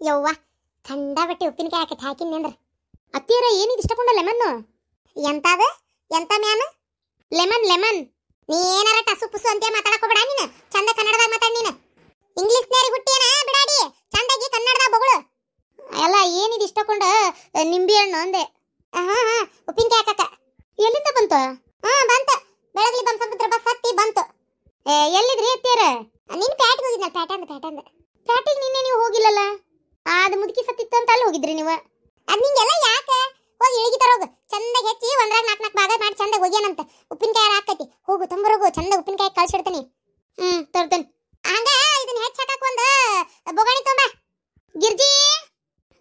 ಯವ್ವ ಖಂಡಾಬಟ್ಟಿ ಉಪ್ಪಿನಕಾಯಿ ಹಾಕಿನಿ ಅಂದ್ರ ಅತ್ತಿಯರ ಏನಿದು ಇಷ್ಟಕೊಂಡ ಲೆಮನ್ನು ಎಂತಾದ ಎಂತ ಮ್ಯಾನ್ ಲೆಮನ್ ಲೆಮನ್ ನೀ ಏನಾರ ಟಸು ಪುಸು ಅಂತ ಮಾತಾಡಕ್ ಹೋಗ್ಬೇಡ ನೀನು ಚಂದ ಕನ್ನಡದಾಗ ಮಾತಾಡ್ ನೀನು ಇಂಗ್ಲಿಷ್ ನೇರಿ ಹುಟ್ಟಿಯನ ಬಿಡಾಡಿ ಚಂದಾಗಿ ಕನ್ನಡದಾಗ ಬಗಳು ಎಲ್ಲ ಏನಿದು ಇಷ್ಟಕೊಂಡ ನಿಂಬೆ ಹಣ್ಣು ಅಂದೆ ಉಪ್ಪಿನಕಾಯಿ ಹಾಕಕ ಎಲ್ಲಿಂದ ಬಂತು ಬಂತು ಬೆಳಗ್ಲಿ ಬಂಸಮುದ್ರ ಬಸ್ ಹತ್ತಿ ಬಂತು ಎಲ್ಲಿದ್ರಿ ಅತ್ತಿಯರ ನೀನು ಪ್ಯಾಟಿಗೆ ಹೋಗಿದ್ನಲ್ಲ ಪ್ಯಾಟಿಗೆ ನಿನ್ನೆ ನೀವು ಹೋಗಿಲ್ಲಲ್ಲ ಅದು ಮುದುಕಿ ಸತ್ತಿತ್ತು ಅಂತ ಅಲ್ಲಿ ಹೋಗಿದ್ರಿ ನೀವು ಅದ್ ನಿಂಗೆಲ್ಲ ಯಾಕೆ ಹೋಗಿ ಇಳಿಗಿ ತರೋಗು ಚಂದಾಗ ಹೆಚ್ಚಿ ಒಂದ್ರಾಗ 4 ಭಾಗ ಮಾಡಿ ಚಂದಾಗ ಹೋಗ್ಯಾನಂತ ಉಪ್ಪಿನಕಾಯಿ ಹಾಕತಿ ಹೋಗು ತಂಬರೋಗು ಚಂದ ಉಪ್ಪಿನಕಾಯಿ ಕಳ್ಸಿಡ್ತೀನಿ ತರ್ತೇನೆ ಹಂಗ ಇದನ್ನ ಹೆಚ್ಚು ಹಾಕಕ್ ಒಂದು ಬೊಗಾಣಿ ತೊಂಬ ಗಿರ್ಜಿ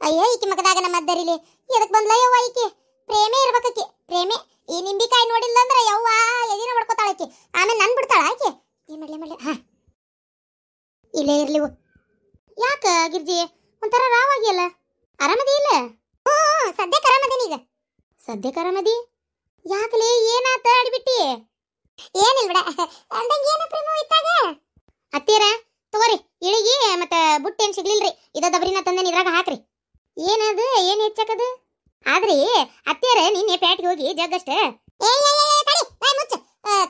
ಅಯ್ಯೋ ಈಕಿ ಮಗದಾಗ ನಮ್ಮ ಅದ್ದರಿಲಿ ಎದಕ್ ಬಂದ್ಲ ಯವ್ವ ಈಕಿ ಪ್ರೇಮೇ ಇರ್ಬೇಕಿ ಪ್ರೇಮೆ ಈ ನಿಂಬಿಕಾಯಿ ನೋಡಿಲ್ಲ ಅಂದ್ರೆ ಯವ್ವ ಎದಿನ ಹೊಡ್ಕೋತಾಳ ಆಕಿ ಆಮೇಲೆ ನನ್ ಬಿಡ್ತಾಳ ಆಕಿ ಏನ್ ಮಾಡ್ಲಿ ಹಾ ಇಲ್ಲೇ ಇರ್ಲಿವು ಯಾಕ ಗಿರ್ಜಿ ಒಂಥರ ರಾವಾಗಿಯಲ್ಲ ಆರಾಮದಿ ಇಲ್ಲ ಸದ್ಯಕ್ಕೆ ಆರಾಮದೇನಿ ಈಗ ಸದ್ಯಕ್ಕೆ ಆರಾಮದಿ ಯಾಕಲೇ ಏನಾತ ಅಡಿಬಿಟ್ಟಿ ಏನಿಲ್ಲ ಬಿಡ ಅಂದಂಗೆ ಏನು ಪ್ರೇಮ ಇತ್ತಾಗ ಅತ್ತೀರ ತಗೋರಿ ಇಳಿಗಿ ಮತ್ತೆ ಬುಟ್ಟಿ ಏನ್ ಸಿಗ್ಲಿಲ್ರಿ ಇದ ದಬ್ರಿನ ತಂದೆ ಇದ್ರಾಗ ಹಾಕ್ರಿ ಏನದು ಏನ್ ಹೆಚ್ಚಕದು ಆದ್ರಿ ಅತ್ತೀರ ನಿನ್ನೆ ಪ್ಯಾಟಿಗೆ ಹೋಗಿ ಜಗ್ಗಷ್ಟೇ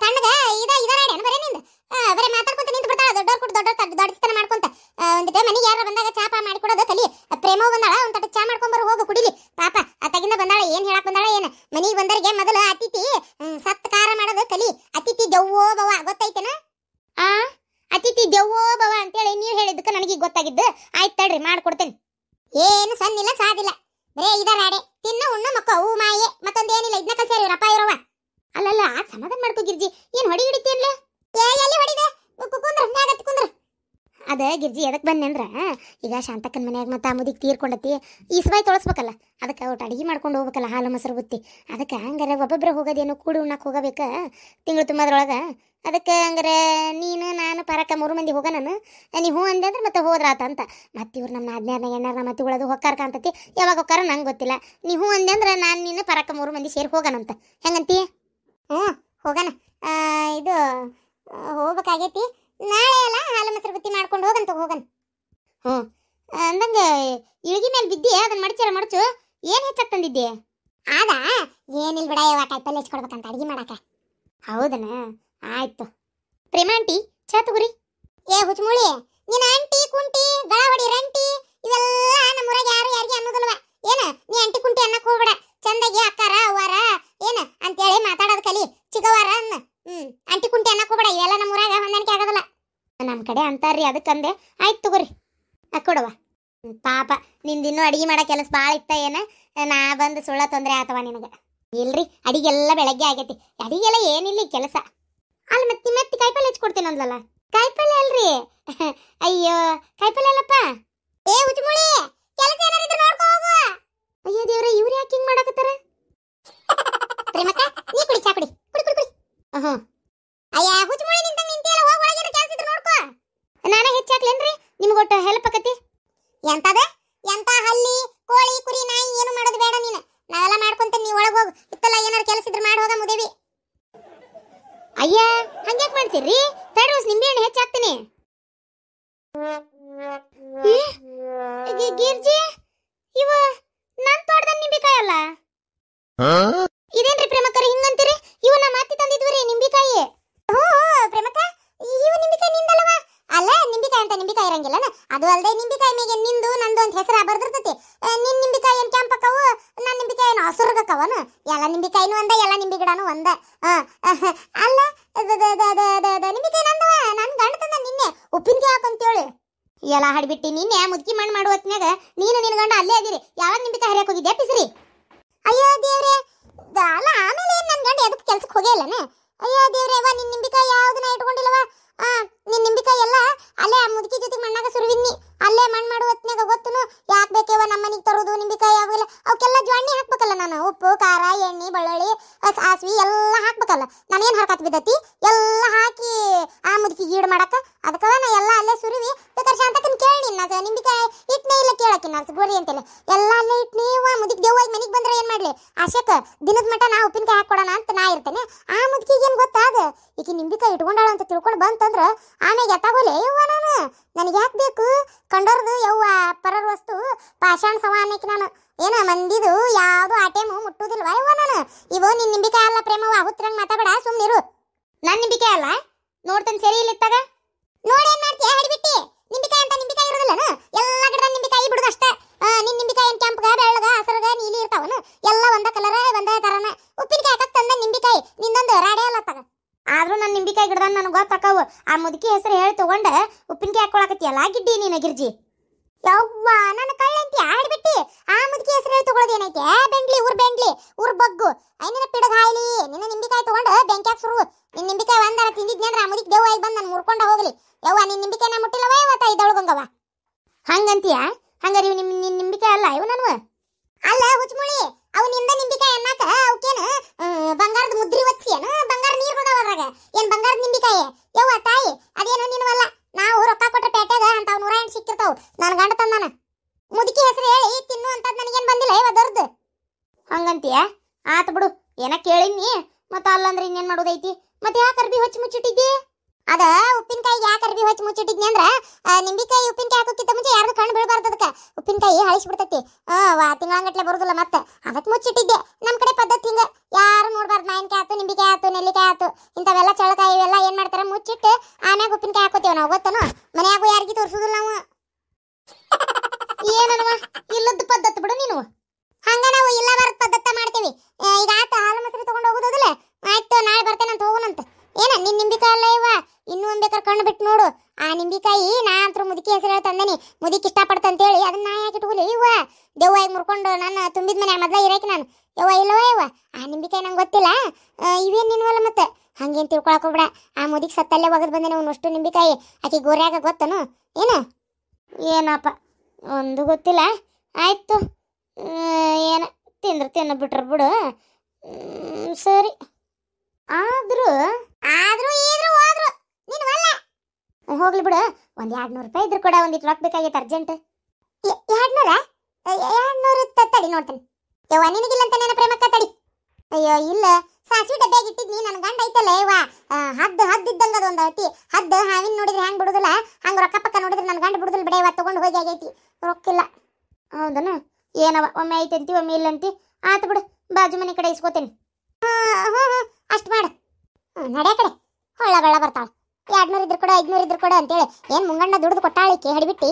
ತಣ್ಣಗ ಇದರಾಡಿ ಬರೇ ನಿಂದ ಬರೇ ಮಾತಾಡ್ಕೊಂತ ನಿಂತು ಬಿಡ್ತಾಳ ದೊಡ್ಡವ್ರು ಕೊಟ್ಟು ದೊಡ್ಡತನ ಮಾಡ್ಕೊಂತ ಒಂದಿಟ ಮನೆಗೆ ಯಾರ ಬಂದಾಗ ಚಾ ಪಾ ಮಾಡಿ ಕೊಡೋದು ಕಲಿ ಪ್ರೇಮ ಬಂದಾಳ ಒಂದ್ ತಟ ಚಾ ಮಾಡ್ಕೊಂಬರು ಹೋಗು ಕುಡಿಲಿ ಪಾಪ ಅತ್ತಾಗಿಂದ ಬಂದಾಳ ಏನ್ ಹೇಳಕ್ ಬಂದಾಳ ಏನ ಮನಿಗೆ ಬಂದರಿಗೆ ಮೊದಲು ಅತಿಥಿ ಸತ್ಕಾರ ಮಾಡೋದು ಕಲಿ ಅತಿಥಿ ದೆವ್ವೋ ಬವ ಗೊತ್ತೈತೇನ ಅತಿಥಿ ದೆವ್ವೋ ಬವ ಅಂತೇಳಿ ನೀವ್ ಹೇಳಿದ್ದಕ್ಕೆ ನನಗೆ ಗೊತ್ತಾಗಿದ್ದು ಆಯ್ತು ತಡ್ರಿ ಮಾಡ್ಕೊಡ್ತೇನೆ ಏನು ಸಣ್ಣಿಲ್ಲ ಸಾದಿಲ್ಲ ಬರೇ ಇದರಾಡೆ ತಿನ್ನು ಉಣ್ಣು ಮಕ್ಕ ಹೂ ಮಾಯೆ ಮತ್ತೊಂದೇನಿಲ್ಲ ಇದನ್ನ ಕಲ್ಸ್ಯಾರ ಇವ್ರಪ್ಪ ಇವ್ರವ ಅಲ್ಲಲ್ಲ ಸಮಾಧಾನ ಮಾಡ್ಕೋ ಗಿರ್ಜಿ ಏನ್ ಹೊಡಿ ಹಿಡಿತಿಯಲ್ಲ ಎಲ್ಲಿ ಹೊಡಿದೆ ಕುಂದ್ರ ಅದ ಗಿರ್ಜಿ ಎದಕ್ ಬಂದೆ ಅಂದ್ರ ಈಗ ಶಾಂತಕ್ಕನ ಮನ್ಯಾಗ ಮತ್ತ ಮುದಿಗೆ ತೀರ್ಕೊಂಡತಿ ಈಸ್ಬಾಯಿ ತೊಳಸ್ಬೇಕಲ್ಲ ಅದಕ್ಕೆ ಒಟ್ಟು ಅಡಿಗೆ ಮಾಡ್ಕೊಂಡು ಹೋಗ್ಬೇಕಲ್ಲ ಹಾಲು ಮೊಸರು ಬುತ್ತಿ ಅದಕ್ಕೆ ಹಂಗಾರೆ ಒಬ್ಬೊಬ್ಬರು ಹೋಗೋದೇನು ಕೂಡಿ ಉಣ್ಣಕ್ಕೆ ಹೋಗಬೇಕ ತಿಂಗಳು ತುಂಬದ್ರೊಳಗೆ ಅದಕ್ಕೆ ಹಂಗಾರೆ ನೀನು ನಾನು ಪರಕ 3 ಮಂದಿ ಹೋಗೋಣ ನೀ ಹೂ ಅಂದೆ ಅಂದ್ರೆ ಮತ್ತೆ ಹೋದ್ರಾತ ಅಂತ ಮತ್ತೆ ಇವ್ರು ನಮ್ಮ 14ನೇ ಎಣ್ಣಾರ ಮತ್ತೆ ಉಳದು ಹೊಕ್ಕಾರ ಕಾಂತತಿ ಯಾವಾಗ ಹೊಕ್ಕಾರ ನಂಗೆ ಗೊತ್ತಿಲ್ಲ ನೀ ಹೂ ಅಂದೆ ಅಂದ್ರೆ ನಾನು ನೀನು ಪರಕ 3 ಮಂದಿ ಸೇರಿ ಹೋಗೋಣಂತ ಹೆಂಗಂತಿ ಹೋಗೋಣ ಇದು ಹೋಗ್ಬೇಕಾಗೈತಿ ನಾಳೆ ಅಲ್ಲ ಹಾಲು ಮೊಸರು ಬುತ್ತಿ ಮಾಡ್ಕೊಂಡು ಹೋಗಣ ಅಂದಂಗ ಇಳಿಗಿ ಮೇಲೆ ಬಿದ್ದಿ ಅದನ್ನ ಮಡಚು ಏನ್ ಹೆಚ್ಚಾಗ್ ತಂದಿದ್ದೆ ಆದ ಏನಿಲ್ ಬಿಡ ಯಾವ ಕಾಯಿಪಲ್ಲೆ ಹೆಚ್ಚಿಕೊಡ್ಬೇಕಂತ ಅಡಿಗೆ ಮಾಡಾಕ ಹೌದನ ಆಯ್ತು ಪ್ರೇಮ ಆಂಟಿ ಚಾ ತಗೋರಿ ಹುಚ್ಚಮೂಳಿ ನೀನ್ ಆಂಟಿ ಕುಂಟಿ ಗಳವಡಿ ರಂಟಿ ಇವೆಲ್ಲ ನಮ್ಮೂರಾಗ ಯಾರಿಗೆ ಅನ್ನೋದಲ್ವ ಏನ ನೀ ಆಂಟಿ ಕುಂಟಿ ಅನ್ನಕ್ ಹೋಗ್ಬೇಡ ಚಂದಾಗಿ ಅಕ್ಕಾರ ಅವ್ವಾರ ಏನ ಅಂತೇಳಿ ಮಾತಾಡೋದ್ ಕಲಿ ಚಿಗವಾರ ಅನ್ನ ಆಂಟಿ ಕುಂಟಿ ಅನ್ನಕ್ ಹೋಗ್ಬೇಡ ಇವೆಲ್ಲ ನಮ್ಮೂರಾಗ ಹೊಂದಾಣಿಕೆ ಆಗೋದಲ್ಲ ನಮ್ಮ ಕಡೆ ಅಂತಾರ್ರಿ ಅದಕ್ಕಂದೆ ಆಯ್ತು ತಗೋರಿ ಕೊಡವ ಪಾಪ ನಿಂದಿನ್ನೂ ಅಡಿಗೆ ಮಾಡೋ ಕೆಲಸ ಭಾಳ ಇತ್ತ ಏನ ನಾ ಬಂದು ಸುಳ್ಳ ತೊಂದರೆ ಆತವ ನಿನಗೆ ಇಲ್ರಿ ಅಡಿಗೆಲ್ಲ ಬೆಳಗ್ಗೆ ಆಗೈತಿ ಅಡಿಗೆಲ್ಲ ಏನಿಲ್ಲ ಕೆಲಸ ಅಲ್ಲಿ ಮತ್ತೆ ಕಾಯಿಪಲ್ಲೆ ಹೆಚ್ಚಿಕೊಡ್ತೇನೆ ಅಂದ್ಲಲ್ಲ ಕಾಯಿಪಲ್ಲೆ ಅಲ್ರಿ ಅಯ್ಯೋ ಕಾಯಿಪಲ್ಲೆ ಅಲ್ಲಪ್ಪ ಹುಚ್ಚಮುಳಿ ಕೆಲಸ ಏನಾರಿದ್ರೆ ನೋಡ್ಕೋ ಹೋಗು ಅಯ್ಯೋ ದೇವ್ರೆ ಇವ್ರು ಯಾಕೆ ಹಿಂಗ್ ಮಾಡಕತ್ತಾರ ಪ್ರೇಮಕ್ಕ ನೀ ಕುಡಿ ಚಾ ಕುಡಿ ಅಯ್ಯ ಹುಚ್ಚಮುಳಿ ನಿಂತಿಯಲ್ಲ ಹೋಗಿ ಒಳಗಿನ ಕೆಲಸ ಇದ್ರೆ ನೋಡ್ಕೋ ನಾನೇ ಹೆಚ್ಚಾಕ್ಲೇನ್ರಿ ನಿಮ್ಗೊಟ್ಟು ಹೆಲ್ಪ್ ಆಕತಿ ಎಂತದ ಎಂತ ಹಲ್ಲಿ ಕೋಳಿ ಕುರಿ ನಾಯಿ ಏನು ಮಾಡೋದು ಬೇಡ ನೀನು ನಾವೆಲ್ಲ ಮಾಡ್ಕೊಂತ ನೀ ಒಳಗೆ ಹೋಗು ಇತ್ತಲ್ಲ ಏನಾರು ಕೆಲಸ ಇದ್ರೆ ಮಾಡಿ ಹೋಗ ಮುದೇವಿ ಅಯ್ಯ ಹಂಗ್ಯಾಕ್ ಮಾಡ್ತೀರಿ ತಡ್ರೋಸ್ ನಿಂಬೆ ಹಣ್ಣು ಹೆಚ್ಚಾಕ್ತೀನಿ ಗಿರ್ಜಿ ಇವ ನನ್ ತೋಟದ ನಿಂಬಿಕಾಯಿ ಅಲ್ಲ ಇದೇನ್ರಿ ಪ್ರೇಮಕ್ಕರಿ ಹಿಂಗಂತೀರಿ ಇವ ನಮ್ಮ ಅತ್ತಿ ತಂದಿದ್ವಿ ನಿಂಬಿಕಾಯಿ ಪ್ರೇಮಕ್ಕ ಇವ ನಿಂಬಿಕಾಯಿ ನಿಂದಲ್ಲವ ಅಲ್ಲ ನಿಂಬಿಕಾಯಿ ಅಂತ ನಿಂಬಿಕಾಯಿ ಇರಂಗಿಲ್ಲ ಅದು ಅಲ್ಲದೆ ನಿಂಬಿಕಾಯಿ ಮೇಗೆ ನಿಂದು ನಂದು ಅಂತ ಹೆಸರು ಬರ್ದಿರ್ತತಿ ನಿನ್ ನಿಂಬಿಕಾಯಿ ಏನ್ ಕೆಂಪಕ್ಕವು ನನ್ನ ನಿಂಬಿಕಾಯಿ ಏನು ಹಸುರ್ಗಕ್ಕವನ ಎಲ್ಲ ನಿಂಬಿಕಾಯಿನೂ ಒಂದ ಎಲ್ಲ ನಿಂಬಿ ಗಿಡನೂ ಒಂದ ಅಲ್ಲ ನಿಂಬಿಕಾಯಿ ನಂದವ ನನ್ ಗಂಡ ತಂದ ನಿನ್ನೆ ಉಪ್ಪಿನಕಾಯಿ ಹಾಕಂತೇಳಿ ಎಲ್ಲ ಹಾಡ್ಬಿಟ್ಟಿ ನಿನ್ನೆ ಮುದುಕಿ ಮಣ್ಣು ಮಾಡುವ ಹೊತ್ನ್ಯಾಗ ನೀನು ನಿನ್ ಗಂಡ ಅಲ್ಲೇ ಆಗಿರಿ ಯಾವಾಗ ನಿಂಬಿಕಾಯಿ ಹರಿಯಕ್ ಹೋಗಿದ್ದೆ ಪಿಸ್ರಿ ಅಯ್ಯೋ ದೇವ್ರೆ ಅಲ್ಲ ಆಮೇಲೆ ನನ್ ಗಂಡ ಎದಕ್ಕೆ ಕೆಲ್ಸಕ್ಕೆ ಹೋಗೇ ಇಲ್ಲನ ಅಯ್ಯೋ ದೇವ್ರೆ ಅವ್ವ ನಿನ್ ನಿಂಬಿಕಾಯಿ ಯಾವ್ದನ್ನ ಇಟ್ಕೊಂಡಿಲ್ಲವ ನಿನ್ ನಿಂಬಿಕಾಯಿ ಎಲ್ಲ ಅಲ್ಲೇ ಆ ಮುದುಕಿ ಜೊತೆಗೆ ಮಣ್ಣಾಗ ಸುರುವಿನ್ನಿ ಅಲ್ಲೇ ಮಣ್ಣು ಮಾಡುವ ಹೊತ್ನ್ಯಾಗ ಗೊತ್ತುನು ಯಾಕೆ ಬೇಕೇವ ನಮ್ಮ ಮನೆಗೆ ತರೋದು ನಿಂಬಿಕಾಯಿ ಯಾವಿಲ್ಲ ಅವಕ್ಕೆಲ್ಲ ಜ್ವಾಣಿ ಹಾಕ್ಬೇಕಲ್ಲ ನಾನು ಉಪ್ಪು ಖಾರ ಎಣ್ಣೆ ಬೆಳ್ಳುಳ್ಳಿ ಸಾಸ್ವಿ ಎಲ್ಲ ಹಾಕ್ಬೇಕಲ್ಲ ನಾನೇನ್ ಹಾಕತ್ ಬಿದ್ದತಿ ಎಲ್ಲ ಹಾಕಿ ಆ ಮುದುಕಿ ಗೀಡ್ ಮಾಡಕ ಅದಕ್ಕವ ನಾ ಎಲ್ಲ ಅಲ್ಲೇ ಸುರುವಿ ಬೇಕಾದ್ರೆ ಶಾಂತಕ್ಕನ್ ಕೇಳಿ ನಾ ನಿಂಬಿಕಾಯಿ ಇಟ್ನೇ ಇಲ್ಲ ಕೇಳಕ್ಕೆ ನಾ ಗೋರಿ ಅಂತೆಲ್ಲ ಎಲ್ಲ ಅಲ್ಲೇ ಇಟ್ನಿ ಮುದುಕಿ ದೇವ್ವಾಗಿ ಮನೆಗೆ ಬಂದ್ರೆ ಏನ್ ಮಾಡ್ಲಿ ಆಶಕ ದಿನದ ಮಟ್ಟ ನಾ ಉಪ್ಪಿನಕಾಯಿ ಹಾಕೊಡೋಣ ಅಂತ ನಾ ಇರ್ತೇನೆ ಆ ಮುದುಕಿಗೆ ಏನ್ ಗೊತ್ತಾದ ಈಗ ನಿಂಬಿಕಾಯಿ ನಿಂಬಿಕಾಯಿ ಇಟ್ಕೊಂಡಾಳ ಅಂತ ತಿಳ್ಕೊಂಡು ಬಂತಂದ್ರ ಆಮೇಲೆ ಎತ್ತಾಗೋಲೆ ಯವ್ವ ನನಗೆ ಯಾಕೆ ಬೇಕು ಕಂಡೋರ್ದು ಯವ್ವ ಪರರ ವಸ್ತು ಪಾಷಾಣ ಸವಾನಕ್ಕೆ ನಾನು ಏನ ಮಂದಿದು ಯಾವುದು ಆಟೇಮು ಮುಟ್ಟುವುದಿಲ್ವಾ ಯವ್ವ ಇವು ನಿನ್ ನಿಂಬಿಕಾಯಿ ಅಲ್ಲ ಪ್ರೇಮವ್ವ ಹುತ್ತರಂಗ್ ಮಾತಾಬೇಡ ಸುಮ್ಮನಿರು. ನನ್ನ ನಿಂಬಿಕಾಯಿ ಅಲ್ಲ ನೋಡ್ತೇನೆ ಸರಿ ಇಲ್ಲಿತ್ತಾಗ ನೋಡೇನ್ ಮಾಡ್ತೀಯ ಹಿಡಿಬಿಟ್ಟಿ ನಿಂಬಿಕಾಯಿ ಅಂತ ನಿಂಬಿಕಾಯಿ ಇರೋದಿಲ್ಲನ ಎಲ್ಲ ಗಿಡದ ನಿಂಬಿಕಾಯಿ ಬಿಡುದು ಅಷ್ಟೇ. ನಿನ್ ನಿಂಬಿಕಾಯಿ ಕೆಂಪಗ ಬೆಳ್ಳಗ ಹಸರಗ ನೀಲಿ ಇರ್ತಾವನ ಎಲ್ಲ ಒಂದ ಕಲರ ಒಂದೇ ತರನ ಉಪ್ಪಿನಕಾಯಿ ಹಾಕಕ್ ತಂದ ನಿಂಬಿಕಾಯಿ ನಿಂದೊಂದು ರಾಡೆ ಅಲ್ಲ ತಗ ಆದ್ರೂ ನನ್ನ ನಿಂಬಿಕಾಯಿ ಗಿಡದ ನನಗೆ ಗೊತ್ತಾಕವು ಆ ಮುದುಕಿ ಹೆಸರು ಹೇಳಿ ತಗೊಂಡ ಉಪ್ಪಿನಕಾಯಿ ಹಾಕೊಳಕತ್ತಿಯಲ್ಲ ಗಿಡ್ಡಿ ನೀನ ಗಿರ್ಜಿ ಯವ್ವ ನನ್ನ ಕಳ್ಳಂತಿ ಆಡ್ಬಿಟ್ಟಿ ಆ ಮುದುಕಿ ಹೆಸರು ಹೇಳಿ ತಗೊಳ್ಳೋದು ಏನೈತೆ ಬೆಂಡ್ಲಿ ಊರ್ ಬಗ್ಗು ಐನಿನ ಪಿಡಗ ಹಾಯ್ಲಿ ನಿನ್ನ ನಿಂಬಿಕಾಯಿ ತಗೊಂಡು ಬೆಂಕ್ಯಾಕ್ ಸುರು ನಿನ್ ನಿಂಬಿಕಾಯಿ ಒಂದಾರ ತಿಂದಿದ್ನಿ ಅಂದ್ರೆ ಆ ಮುದುಕಿ ದೇವ್ ಆಗಿ ಬಂದು ನಾನು ಮುರ್ಕೊಂಡ ಹೋಗ್ಲಿ ಯವ್ವ ನಿನ್ ನಿಂಬಿಕಾಯಿ ನಾ ಮುಟ್ಟಿಲ್ಲವ ಇವತ್ತ ಇದೊಳಗಂಗವ ಹಂಗಂತೀಯ ಹಂಗಾರಿ ನಿನ್ ನಿಂಬಿಕಾಯಿ ಅಲ್ಲ ಇವು ನಾನು ಅಲ್ಲ ಹುಚ್ಚುಮುಳಿ ಅವು ನಿಂದ ನಿಂಬಿಕಾಯಿ ಅನ್ನಕ ಅವಕೇನು ಬಂಗಾರದ ಮುದ್ರಿ ಒಚ್ಚಿಯೇನು ಬಂಗಾರ ನೀರು ಹೋಗವ ಅದ್ರಾಗ ಏನ್ ಬಂಗಾರದ ನಿಂಬಿಕಾಯಿ ಯವ್ವ ತಾಯಿ ಅದೇನು ನಿನ್ವಲ್ಲ ನಾವು ರೊಕ್ಕ ಕೊಟ್ಟ ಪೇಟೆಗ ಅಂತ 108 ಸಿಕ್ಕಿರ್ತಾವ ನನ್ನ ಗಂಡ ತಂದಾನ ಮುದುಕಿ ಹೆಸರು ಹೇಳಿ ತಿನ್ನು ಅಂತ ನನಗೇನ್ ಬಂದಿಲ್ಲ ಇವ ದೊರ್ದು ಹಂಗಂತೀಯ ಆತ ಬಿಡು ಏನ ಕೇಳಿನಿ ಮತ್ತ ಅಲ್ಲಂದ್ರೆ ಇನ್ನೇನ್ ಮಾಡೋದೈತಿ ಮತ್ತೆ ಯಾಕೆ ಅರ್ಬಿ ಹೊಚ್ಚಿ ಮುಚ್ಚಿಟ್ಟಿದ್ದಿ ಅದ ಉಪ್ಪಿನಕಾಯಿಗೆ ಯಾಕೆ ಅರ್ಬಿ ಹೊಚ್ಚಿ ಮುಚ್ಚಿಟ್ಟಿದ್ನಿ ಅಂದ್ರ ನಿಂಬಿಕಾಯಿ ಉಪ್ಪಿನಕಾಯಿ ಹಾಕೋಕ್ಕಿಂತ ಮುಂಚೆ ಯಾರ್ದು ಕಣ್ಣು ಬೀಳಬಾರ್ದು ಅದಕ್ಕೆ ಉಪ್ಪಿನಕಾಯಿ ಹಳಿಸ್ಬಿಡ್ತೈತಿ ತಿಂಗಳಂಗಟ್ಲೆ ಬರೋದಿಲ್ಲ ಮತ್ತೆ ಅದಕ್ಕೆ ಮುಚ್ಚಿಟ್ಟಿದ್ದೆ ನಮ್ಮ ಕಡೆ ಪದ್ಧತಿ ಹಿಂಗ ಯಾರು ನೋಡ್ಬಾರ್ದು ಮಾವಿನಕಾಯಿ ಆತು ನಿಂಬಿಕಾಯಿ ಆತು ನೆಲ್ಲಿಕಾಯಿ ಆತು ಇಂಥವೆಲ್ಲ ಚಳಕಾಯಿ ಇವೆಲ್ಲ ಏನ್ ಮಾಡ್ತಾರ ಮುಚ್ಚಿಟ್ಟು ಆಮ್ಯಾಗ ಉಪ್ಪಿನಕಾಯಿ ಹಾಕೋತೀವಿ ನಾವು ಗೊತ್ತನು ಮನ್ಯಾಗೂ ಯಾರಿಗೂ ತೋರಿಸೋದಿಲ್ಲ ನಾವು ಏನವ ಇಲ್ಲದ ಪದ್ಧತಿ ಬಿಡು ನೀನು ಹಂಗ ನಾವು ಇಲ್ಲ ಬಾರದ್ ಪದ್ಧತಿ ಮಾಡ್ತೀವಿ ಈಗ ಆತ ಹಾಲು ಮೊಸರು ತಗೊಂಡು ಹೋಗೋದಿಲ್ಲ ಆಯ್ತು ನಾಳೆ ಬರ್ತೇನೆ ಅಂತ ಹೋಗೋಣಂತ ಏನ ನಿನ್ ನಿಂಬಿಕಾಯಿ ಅಲ್ಲ ಇವ ಇನ್ನೂ ಒಂದ್ ಬೇಕಾದ್ರೆ ಕಣ್ಣು ಬಿಟ್ಟು ನೋಡು ಆ ನಿಂಬಿಕಾಯಿ ನಾ ಅಂತೂ ಮುದುಕಿ ಹೆಸರು ಹೇಳ್ತಂದನಿ ಮುದುಕಿ ಇಷ್ಟಪಡ್ತಂತೇಳಿ ಅದನ್ನ ನಾ ಯಾಕೆ ಇಟ್ಕೊಲಿ ಇವ ದೆವ್ವಾಗಿ ಮುರ್ಕೊಂಡು ನಾನು ತುಂಬಿದ ಮನೆ ಮೊದ್ಲ ಇರಕ್ಕೆ ನಾನು ಯವ್ವ ಇಲ್ಲವ ಯವ್ವ ಆ ನಿಂಬಿಕಾಯಿ ನಂಗೆ ಗೊತ್ತಿಲ್ಲ ಇವೇನ್ ನಿನ್ವಲ್ಲ ಮತ್ತೆ ಹಂಗೇನ್ ತಿಳ್ಕೊಳಕ್ ಹೋಗ್ಬೇಡ ಆ ಮುದುಕಿ ಸತ್ತಲ್ಲೇ ಒಗದ್ ಬಂದೇನೆ ಅವನಷ್ಟು ನಿಂಬಿಕಾಯಿ ಆಕಿ ಗೋರ್ಯಾಗ ಗೊತ್ತನು ಏನ ಏನಪ್ಪ ಒಂದು ಗೊತ್ತಿಲ್ಲ ಆಯ್ತು ಏನ ತಿನ್ನ ಬಿಟ್ರ ಬಿಡು ಸರಿ ಆದ್ರೂ ಆದ್ರೂ ಇದ್ರು ಹೋದ್ರು ನೀನು ಹೋಗ್ಲಿ ಬಿಡು ಒಂದ್ 200 ರೂಪಾಯಿ ಇದ್ರು ಕೂಡ ಒಂದಿಟ್ಟು ರೊಕ್ಕ ಬೇಕಾಗಿತ್ತು ಅರ್ಜೆಂಟ್ 200 ತಡಿ ನೋಡ್ತೇನೆ ಯವ್ವ ನಿನಗಿಲ್ಲ ಅಂತ ನನ್ನ ಪ್ರೇಮಕ್ಕ ತಡಿ ಅಯ್ಯೋ ಇಲ್ಲ ಸಾಸಿವೆ ಡಬ್ಬ್ಯಾಗ ಇಟ್ಟಿದ್ನಿ ನನ್ನ ಗಂಡ ಐತಲ್ಲ ಯವ್ವ ಹದ್ದು ಇದ್ದಂಗ ಅದು ಒಂದು ಅತಿ ಹದ್ದು ಹಾವಿನ ನೋಡಿದ್ರೆ ಹೆಂಗ್ ಬಿಡುದಿಲ್ಲ ಹಂಗ ರೊಕ್ಕ ಪಕ್ಕ ನೋಡಿದ್ರೆ ನನ್ನ ಗಂಡ ಬಿಡುದಿಲ್ಲ ಬಿಡ ಇವತ್ತು ತಗೊಂಡು ಹೋಗಿ ಆಗೈತಿ ರೊಕ್ಕಿಲ್ಲ ಹೌದನ ಏನವ ಒಮ್ಮೆ ಐತಂತಿ ಒಮ್ಮೆ ಇಲ್ಲಂತಿ ಆತ ಬಿಡು ಬಾಜು ಮನೆ ಕಡೆ ಇಸ್ಕೋತೇನೆ ಅಷ್ಟು ಮಾಡು ನಡೆ ಕಡೆ ಹೊಳ್ಳ ಬರ್ತಾಳ 200 ಇದ್ರು ಕೂಡ 500 ಇದ್ರು ಕೂಡ ಅಂತೇಳಿ ಏನ್ ಮುಂಗಣ್ಣ ದುಡ್ದು ಕೊಟ್ಟಾಳಿಕೆ ಹಿಡಿಬಿಟ್ಟು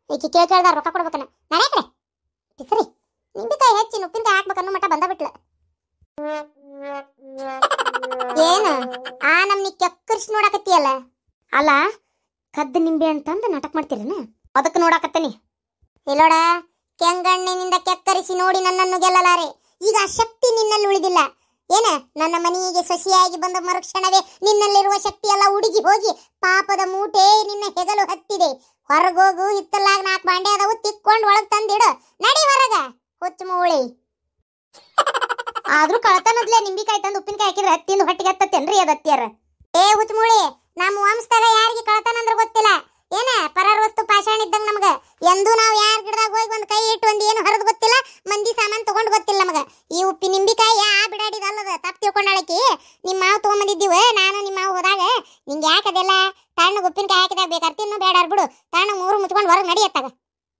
ಈಕಿ ಕೇಳ್ದ ರೊಕ್ಕ ಕೊಡ್ಬೇಕನ ನಡೆ ಕಡೆ ಸರಿ ನಿಂಬಿಕಾಯಿ ಹೆಚ್ಚಿ ಉಪ್ಪಿನಕಾಯಿ ಹಾಕ್ಬೇಕನ್ನೋ ಮಟ್ಟ ಬಂದ ಬಿಟ್ಲ ಏನು ಆ ನಮ್ನಿ ಕೆಕ್ಕರ್ಸ್ ನೋಡಾಕತ್ತಿಯಲ್ಲ ಅಲ್ಲ ಕದ್ದ ನಿಂಬೆ ಅಂತಂದು ನಾಟಕ ಮಾಡ್ತೀರನ ಅದಕ್ಕೆ ನೋಡಾಕತ್ತನಿ ಇಲ್ಲೋಡ ಕೆಂಗಣ್ಣಿನಿಂದ ಕೆಕ್ಕರಿಸಿ ನೋಡಿ ನನ್ನನ್ನು ಗೆಲ್ಲಲಾರೆ ಈಗ ಆ ಶಕ್ತಿ ನಿನ್ನಲ್ಲಿ ಉಳಿದಿಲ್ಲ ಏನ ನನ್ನ ಮನೆಗೆ ಸೊಸೆಯಾಗಿ ಬಂದ ಮರುಕ್ಷಣವೇ ನಿನ್ನಲ್ಲಿರುವ ಶಕ್ತಿ ಎಲ್ಲ ಉಡುಗಿ ಹೋಗಿ ಪಾಪದ ಮೂಟೆ ನಿನ್ನ ಹೆಗಲು ಹತ್ತಿದೆ ಹೊರಗೋಗು ಹಿತ್ತಲಾಗ 4 ಬಾಂಡೆ ಅದಾವು ತಿಕ್ಕೊಂಡು ಒಳಗ್ ತಂದಿಡು ನಡಿ ಹೊರಗ ಹುಚ್ಚು ಮೂಳಿ ಆದ್ರೂ ಕಳತನದ್ಲೆ ನಿಂಬಿಕಾಯಿ ತಂದು ಉಪ್ಪಿನಕಾಯಿ ಹಾಕಿದ್ರೆ ತಿಂದು ಹೊಟ್ಟಿಗೆ ಹತ್ತತ್ತೇನ್ರಿ ಅದತ್ತಿಯಾರ ಏ ಹುಚ್ಚು ಮೂಳಿ ನಮ್ಮ ವಂಶದಾಗ ಯಾರಿಗೆ ಕಳತನ ಅಂದ್ರೆ ಗೊತ್ತಿಲ್ಲ ಏನ ಪರರ ವಸ್ತು ಪಾಷಾಣ ಇದ್ದಂಗ ನಮಗ ಎಂದೂ ನಾವು ಯಾರ ಗಿಡದಾಗ ಹೋಗಿ ಒಂದ್ ಕೈ ಇಟ್ಟು ಒಂದ್ ಏನು ಹರಿದು ಗೊತ್ತಿಲ್ಲ ಮಂದಿ ಸಾಮಾನು ತಗೊಂಡು ಗೊತ್ತಿಲ್ಲ ನಮಗ ಈ ಉಪ್ಪಿ ನಿಂಬಿಕಾಯಿ ಆ ಬಿಡಾಡಿದಲ್ಲದ ತಪ್ಪು ತಿಳ್ಕೊಂಡಾಳಕಿ ನಿಮ್ಮ ಮಾವು ತಗೊಂಬಂದಿದ್ದೀವ ನಾನು ನಿಮ್ಮ ಮಾವು ಹೋದಾಗ ನಿಂಗೆ ಯಾಕದೆಲ್ಲ ತಣ್ಣಗೆ ಉಪ್ಪಿನಕಾಯಿ ಹಾಕಿದಾಗ ಬೇಕಾದ್ರೆ ತಿನ್ನು ಬೇಡಾರ್ ಬಿಡು ತಣ್ಣಗೆ 3 ಮುಚ್ಕೊಂಡು ಹೊರಗೆ ನಡಿಯತ್ತಾಗ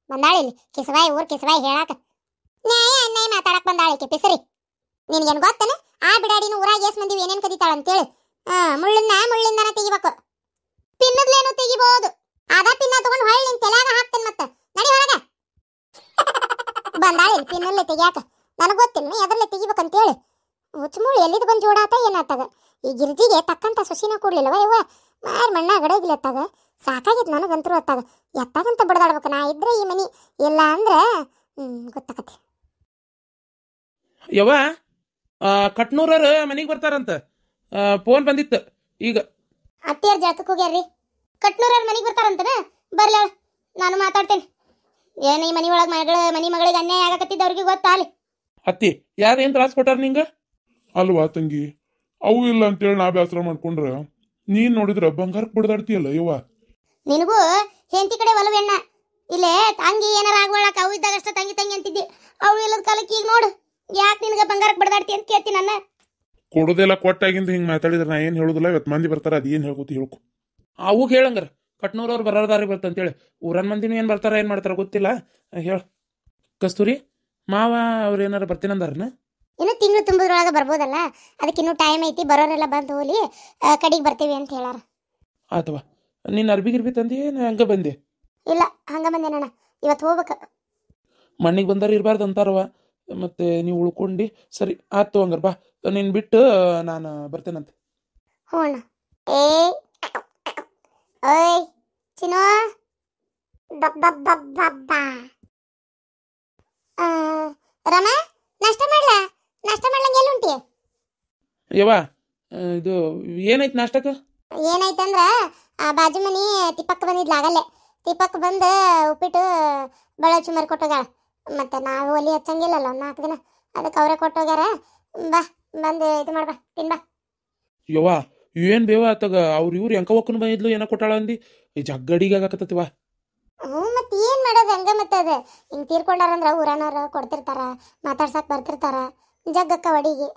ಬಂದಾಳಿಲ್ಲಿ ಕಿಸವಾಯಿ ಊರ್ ಕಿಸವಾಯಿ ಹೇಳಾಕ ನ್ಯಾಯ ಅನ್ಯಾಯ ಮಾತಾಡಕ್ ಬಂದಾಳಿಕೆ ಪಿಸರಿ ನಿನ್ಗೇನು ಗೊತ್ತೇನೆ ಆ ಬಿಡಾಡಿನ ಊರಾಗ ಎಸ್ ಮಂದಿ ಏನೇನು ಕದೀತಾಳ ಅಂತೇಳಿ ಮುಳ್ಳಿಂದನ ತೆಗಿಬೇಕು ಪಿನ್ನದ್ಲೇನು ತೆಗಿಬಹುದು ಅದ ಪಿನ್ನ ತಗೊಂಡು ಹೊಳ್ಳಿ ನಿನ್ ತಲೆಯಾಗ ಹಾಕ್ತೇನೆ ಮತ್ತೆ ನಡಿ ಹೊರಗ ಬಂದಾಳಿ ಪಿನ್ನಲ್ಲೇ ತೆಗಿಯಾಕ ನನಗೆ ಗೊತ್ತಿಲ್ಲ ಎದರಲ್ಲೇ ತೆಗಿಬೇಕಂತೇಳಿ ಹುಚ್ಚುಮೂಳಿ ಎಲ್ಲಿದ್ದು ಬಂದು ಜೋಡಾತ ಏನಾತಾಗ ಈ ಗಿರ್ಜಿಗೆ ತಕ್ಕಂತ ಸೊಸಿನ ಕೊಡ್ಲಿಲ್ಲವ ಯವ್ವ ಮಾರ್ ಮಣ್ಣ ಗಡಗಿಲತ್ತಾಗ ಸಾಕಾಗಿತ್ತು ನನಗಂತರೂ ಅತ್ತಾಗ ಎತ್ತಾಗಂತ ಬಡದಾಡ್ಬೇಕು ನಾ ಇದ್ರೆ ಈ ಮನಿ ಇಲ್ಲ ಅಂದ್ರೆ ಗೊತ್ತಾಕತಿ ಯವ್ವ ಕಟ್ನೂರರ ಮನೆಗೆ ಬರ್ತಾರಂತ ಫೋನ್ ಬಂದಿತ್ತು ಈಗ ಅತ್ತಿಯರ್ ಜಾತಕ್ಕೆ ಹೋಗ್ಯಾರ್ರಿ ಕಟ್ನೂರವ್ರ ಮನೆಗೆ ಬರ್ತಾರಂತನ ಬರ್ಲ ನಾನು ಮಾತಾಡ್ತೇನೆ ಏನು ಈ ಮನಿ ಒಳಗೆ ಮನಿ ಮಗಳಿಗೆ ಅನ್ಯಾಯ ಆಗಕತ್ತಿದ್ದ ಅವ್ರಿಗೆ ಗೊತ್ತಾಲಿ ಅತ್ತಿ ಯಾರೇನ್ ತ್ರಾಸ ಕೊಟ್ಟಾರ ನಿಂಗ ಅಲ್ವಾ ತಂಗಿ ಅವು ಇಲ್ಲ ಅಂತೇಳಿ ನಾ ಬೇಸರ ಮಾಡ್ಕೊಂಡ್ರ ನೀನ್ ನೋಡಿದ್ರ ಬಂಗಾರಕ್ಕೆ ಬಡ್ದಾಡ್ತೀಯಲ್ಲ ಯವ್ವ ನಿನಗೂ ಹೆಂಡತಿ ಕಡೆ ಒಲವೆಣ್ಣ ಇಲ್ಲೇ ತಂಗಿ ಏನಾರ ಆಗೋಳಕ ಅವು ಇದ್ದಾಗ ಅಷ್ಟ ತಂಗಿ ಅಂತಿದ್ದಿ ಅವು ಇಲ್ಲದ ಕಾಲಕ್ಕೆ ಈಗ ನೋಡು ಯಾಕೆ ನಿನಗ ಬಂಗಾರಕ್ಕೆ ಬಡ್ದಾಡ್ತಿ ಅಂತ ಕೇಳ್ತಿ ನನ್ನ ಕೊಡೋದೆಲ್ಲ ಕೊಟ್ಟಾಗಿಂದ ಹಿಂಗೆ ಮಾತಾಡಿದ್ರೆ ನಾ ಏನು ಹೇಳುದಿಲ್ಲ. ಇವತ್ತು ಮಂದಿ ಬರ್ತಾರ, ಅದು ಏನು ಹೇಳ್ಕೊತಿ ಹೇಳ್ಕೊ. ಅವಾಗ ಹೇಳಂಗಾರ ಕಟ್ನೂರವ್ರು ಬರೋದಾರಿ ಬರ್ತಂತೇಳಿ. ಊರನ್ ಮಂದಿನೂ ಏನು ಬರ್ತಾರ ಏನು ಮಾಡ್ತಾರ ಗೊತ್ತಿಲ್ಲ. ಹೇಳ ಕಸ್ತೂರಿ, ಮಾವ ಅವ್ರು ಏನಾರ ಬರ್ತೀನಂದಾರನ? ಇನ್ನು ತಿಂಗಳು ತುಂಬೋದ್ರೊಳಗೆ ಬರ್ಬೋದಲ್ಲ, ಅದಕ್ಕೆ ಇನ್ನೂ ಟೈಮ್ ಐತಿ. ಬರೋರೆಲ್ಲ ಬಂದು ಹೋಲಿ, ಕಡೆಗೆ ಬರ್ತೀವಿ ಅಂತ ಹೇಳಾರ. ಆತವಾ, ನೀನು ಅರ್ಬಿ ಗಿರ್ಬಿ ತಂದಿ ಹಂಗೆ ಬಂದೆ? ಇಲ್ಲ, ಹಂಗ ಬಂದೇನಣ್ಣ, ಇವತ್ತು ಹೋಗ್ಬೇಕು. ಮಣ್ಣಿಗೆ ಬಂದಾರ ಇರಬಾರ್ದು ಅಂತಾರವ, ಮತ್ತೆ ನೀವು ಉಳ್ಕೊಂಡು. ಸರಿ ಆತು ಹಂಗಾರ ಬಾ, ನೀನು ಬಿಟ್ಟು ನಾನು ಬರ್ತೇನಂತೆ. ಹ್ಞೂ ಅಣ್ಣ. ಓಯ್ ಚಿನ್ನು, ರಮ, ನಾಷ್ಟ ಮಾಡ್ಲಾ? ನಾಷ್ಟ ಮಾಡ್ಲಂಗೆ ಎಲ್ಲಿ ಉಂಟಿ? ಯವ್ವ, ಇದು ಏನೈತಿ ನಾಷ್ಟಕ್ಕೆ? ಏನಾಯ್ತಂದ್ರ ಆ ಬಾಜು ಮನಿ ತಿಪ್ಪಕ್ಕ ಬಂದಿದ್ಲ ಆಗಲ್ಲೇ. ತಿಪ್ಪಕ್ಕ ಬಂದು ಉಪ್ಪಿಟ್ಟು ಬಳ ಚುಮರಿ ಕೊಟ್ಟೋಗ್ಯಾಳ. ಮತ್ತೆ ನಾವು ಒಲಿ ಹಚ್ಚಂಗಿಲ್ಲಲ್ಲ ಒಂದು 4 ದಿನ, ಅದಕ್ಕೆ ಅವರೇ ಕೊಟ್ಟೋಗ್ಯಾರ. ಬಾ, ಬಂದು ಇದು ಮಾಡ್ಬಾ, ತಿನ್ಬಾ. ಯವ್ವ, ಏನು ಬೇವ ಆತಾಗ ಅವ್ರು ಇವ್ರು ಎಂಕ ಒಕ್ಕನು ಬಂದಿದ್ಲು ಏನೋ ಕೊಟ್ಟಾಳ ಅಂದಿ. ಈ ಜಗ್ಗಡಿಗೆ ಆಗಾಕತ್ತತಿವ. ಹ್ಞೂ, ಮತ್ತೆ ಏನು ಮಾಡೋದು? ಹಂಗ ಮತ್ತೆ ಅದು ಹಿಂಗೆ ತೀರ್ಕೊಂಡಾರಂದ್ರ ಊರನವ್ರು ಕೊಡ್ತಿರ್ತಾರ, ಮಾತಾಡ್ಸಕ್ ಬರ್ತಿರ್ತಾರ, ಜಗ್ಗಕ್ಕ ಒಡಿಗೆ.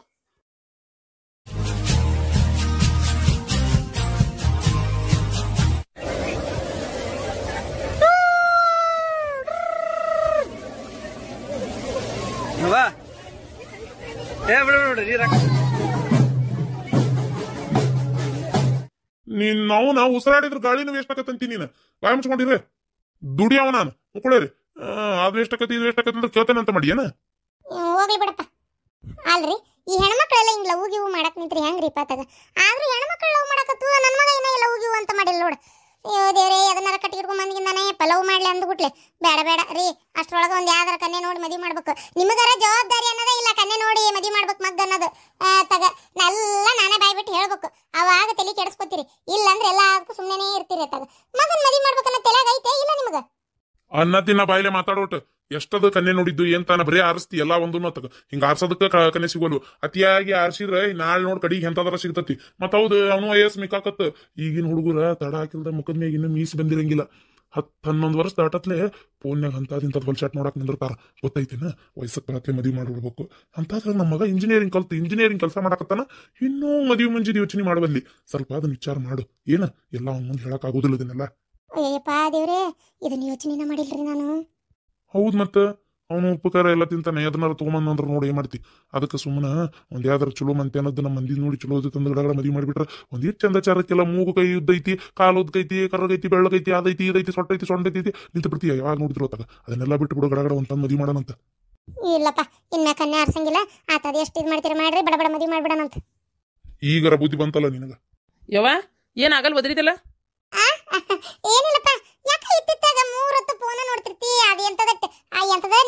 ನಾವು ಉಸಿರಾಡಿದ್ರ ಗಾಳಿನೂ ವೇಸ್ಟ್ ಆಕತ್ತಂತಿ. ನೀನು ಬಾಯ್ ಮುಚ್ಕೊಂಡಿರ್ರಿ, ದುಡಿಯವ ನಾನು ಮುಕ್ಕೊಳ್ಳೇರಿ. ಅದು ವೇಸ್ಟ್ ಆಕತಿ, ಇದು ವೇಸ್ಟ್ ಆಕತಿ ಅಂದ್ರೆ ಕೇಳ್ತೇನೆ ಅಂತ ಮಾಡಿ ಏನ? ಹೋಗ್ಲಿ ಬಿಡಪ್ಪ. ಅಲ್ರಿ, ಈ ಹೆಣ್ಮಕ್ಳೆಲ್ಲ ಹಿಂಗ್ ಲವ್ ಗಿವ್ ಮಾಡಕ್ ನಿಂತ್ರಿ ಹೆಂಗ್ರಿ ಪಾತಾಗ? ಆದ್ರೂ ಹೆಣ್ಮಕ್ಳು ಲವ್ ಮಾಡಕತ್ತು, ನನ್ನ ಮಗ ಏನ ಲವ್ ಗಿವ್ ಅಂತ ಮಾಡಿಲ್ಲ ನೋಡು. ಅಯ್ಯೋ ದೇವ್ರೇ, ಅದನ್ನಾರ ಕಟ್ಟಿ ಹಿಡ್ಕೊಂಡ್ ಬಂದಿದ್ದಾನೆ ಲವ್ ಮಾಡ್ಲಿ ಅಂದ್ಬಿಟ್ಲೆ. ಬೇಡ ಬೇಡ ರೀ, ಅಷ್ಟ್ರೊಳಗೆ ಒಂದು ಯಾವ್ದಾರ ಕನ್ಯೆ ನೋಡಿ ಮದುವೆ ಮಾಡ್ಬೇಕು. ನಿಮಗಾರ ಜವಾಬ್ದಾರಿ ಅನ್ನೋದೇ ಇಲ್ಲ, ಕನ್ಯೆ ನೋಡಿ ಮದುವೆ ಮಾಡ್ಬೇಕು ಮಗ್ ಅನ್ನೋದು. ತಗ ಎಲ್ಲ ನಾನೇ ಬಾಯ್ಬಿಟ್ಟು ಹೇಳ್ಬೇಕು, ಅವಾಗ ತಲೆ ಕೆಡಿಸ್ಕೊತೀರಿ. ಇಲ್ಲ ಅಂದ್ರೆ ಎಲ್ಲದಕ್ಕೂ ಸುಮ್ಮನೆ ಇರ್ತೀರಿ. ತಗ ಮಗನ್ ಮದುವೆ ಮಾಡ್ಬೇಕನ್ನೋ ತಲೆಯಾಗ ಐತೆ ಇಲ್ಲ ನಿಮಗ? ಅನ್ನ ತಿನ್ನ ಬಾಯಿಲೆ ಮಾತಾಡೋಟ್ ಎಷ್ಟದ ಕನ್ಯೆ ನೋಡಿದ್ದು ಏನ್ ತಾನ ಬರೀ ಆರಿಸ್ತಿ ಎಲ್ಲ ಒಂದು ತಗ. ಹಿಂಗ ಆರ್ಸೋದಕ್ಕ ಕನ್ಯೆ ಸಿಗೋಲ್ವು. ಅತಿಯಾಗಿ ಆರ್ಸಿದ್ರೆ ನಾಳೆ ನೋಡ್ ಕಡಿಗೆ ಎಂತದಾರ ಸಿಗ್ತತಿ. ಮತ್ ಹೌದು, ಅವನು ವಯಸ್ಸು ಮಿಕ್ಕಾಕತ್. ಈಗಿನ ಹುಡುಗರ ತಡ ಹಾಕಿಲ್ದ ಮುಖದ ಮ್ಯಾಗ ಇನ್ನು ಮೀಸಿ ಬಂದಿರಂಗಿಲ್ಲ. 10-11 ವರ್ಷ ದಾಟತ್ಲೆ ಫೋನ್ಯಾಗ ಇಂಥದ್ ಹೊಲ್ಸಾಟ್ ನೋಡಕ್ ನಿಂದಿರ್ತಾರ. ಗೊತ್ತೈತೇನ? ವಯಸ್ಸಕ್ಕೆ ಬರತ್ಲೆ ಮದುವೆ ಮಾಡ್ಬಿಡ್ಬೇಕು ಅಂತಾದ್ರೆ ನಮ್ಮ ಮಗ ಇಂಜಿನಿಯರಿಂಗ್ ಕೆಲಸ ಮಾಡಕತ್ತಾನ. ಇನ್ನೂ ಮದುವೆ ಮುಂಜಿದ ಯೋಚನೆ ಮಾಡಬಲ್ಲಿ. ಸ್ವಲ್ಪ ಅದನ್ನ ವಿಚಾರ ಮಾಡು. ಏನ ಎಲ್ಲ ಅವ್ನ ಮುಂದೆ ಹೇಳಕ್ ಆಗೋದಿಲ್ಲ ಇದನ್ನೆಲ್ಲ. ಅಯ್ಯಪ್ಪ ದೇವ್ರೆ, ಇದನ್ನ ಯೋಚನೆನ ಮಾಡಿಲ್ರಿ ನಾನು. ಹೌದ್, ಮತ್ತ ಅವನು ಉಪಕಾರ ಎಲ್ಲ ತಿಂತಾನೆ. ಅದನ್ನಾರ ತೊಗೊಂಬಂದ್ರ ನೋಡಿ ಏನ್ ಮಾಡ್ತಿ? ಅದಕ್ಕೆ ಸುಮ್ಮನೆ ಒಂದ್ ಯಾವ್ದಾರ ಚಲೋ ಮಂತೆ ಅನ್ನೋದು ನಮ್ಮ ಮಂದಿ ನೋಡಿ ಚಲೋ ತಂದು ಗಡಗಡ ಮದುವೆ ಮಾಡಿಬಿಟ್ರೆ ಒಂದಿಷ್ಟು ಚಂದ ಚಾರಕ್ಕೆಲ್ಲ ಮೂಗು ಕೈ ಉದ್ದೈತಿ, ಕಾಲು ಉದ್ದೈತಿ, ಕರ್ರಗೈತಿ, ಬೆಳ್ಳಗೈತಿ, ಅದೈತಿ ಇದೈತಿ, ಸೊಟ್ಟೈತಿ, ಸೊಂಡೈತಿ ನಿಂತು ಬಿಡ್ತೀಯ. ಯಾವಾಗ ನೋಡಿದ್ರು ಹೊತ್ತಾಗ ಅದನ್ನೆಲ್ಲ ಬಿಟ್ಟು ಬಿಡು, ಗಡಗಡ ಒಂದ್ ತಂದು ಮದುವೆ ಮಾಡೋಣಂತ. ಇಲ್ಲಪ್ಪ, ಇನ್ನ ಕನ್ಯಾ ಆರ್ಸಂಗಿಲ್ಲ. ಆತದ ಎಷ್ಟು ಇದು ಮಾಡ್ತೀರಿ ಮಾಡ್ರಿ, ಬಡ ಬಡ ಮದುವೆ ಮಾಡ್ಬಿಡಣಂತ. ಈಗರ ಬುದ್ಧಿ ಬಂತಲ್ಲ ನಿನಗ? ಯವ್ವ, ಏನಾಗಲ್ ಒದರಿದಲ್ಲ? ಏನಿಲ್ಲಪ್ಪ, ಯಾಕೆ ಇತ್ತಿತ್ತಾಗ 3 ಹೊತ್ತು ಫೋನ್ ನೋಡ್ತಿರ್ತಿ? ಅದು ಎಂತದ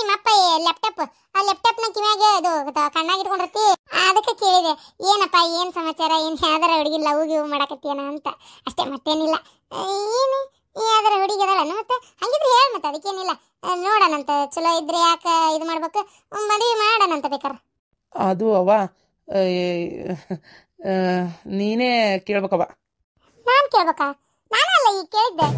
ನಿಮ್ಮಪ್ಪ ಲ್ಯಾಪ್ಟಾಪ್, ಆ ಲ್ಯಾಪ್ಟಾಪ್ನ ಕಿವ್ಯಾಗ ಇದು ಕಣ್ಣಾಗ ಇಟ್ಕೊಂಡಿರ್ತಿ. ಅದಕ್ಕೆ ಕೇಳಿದೆ, ಏನಪ್ಪ ಏನ್ ಸಮಾಚಾರ, ಏನ್ ಯಾವ್ದಾರ ಹುಡುಗಿ ಲವ್ ಗಿವ್ ಮಾಡಕತ್ತೀಯನ ಅಂತ ಅಷ್ಟೇ, ಮತ್ತೇನಿಲ್ಲ. ಏನು ಯಾವ್ದಾರ ಹುಡುಗಿ ಅದಲ್ಲ ಮತ್ತೆ? ಹಂಗಿದ್ರೆ ಹೇಳ, ಮತ್ತೆ ಅದಕ್ಕೇನಿಲ್ಲ. ನೋಡೋಣಂತ, ಚಲೋ ಇದ್ರೆ ಯಾಕೆ ಇದು ಮಾಡ್ಬೇಕು, ಮದುವೆ ಮಾಡೋಣಂತ ಬೇಕಾರ. ಅದು ಅವ್ವ, ನೀನೇ ಕೇಳ್ಬೇಕವ್ವ. ನಾನ್ ಕೇಳ್ಬೇಕಾ? ನಾನಲ್ಲ ಈಗ ಕೇಳಿದ್ದೆ.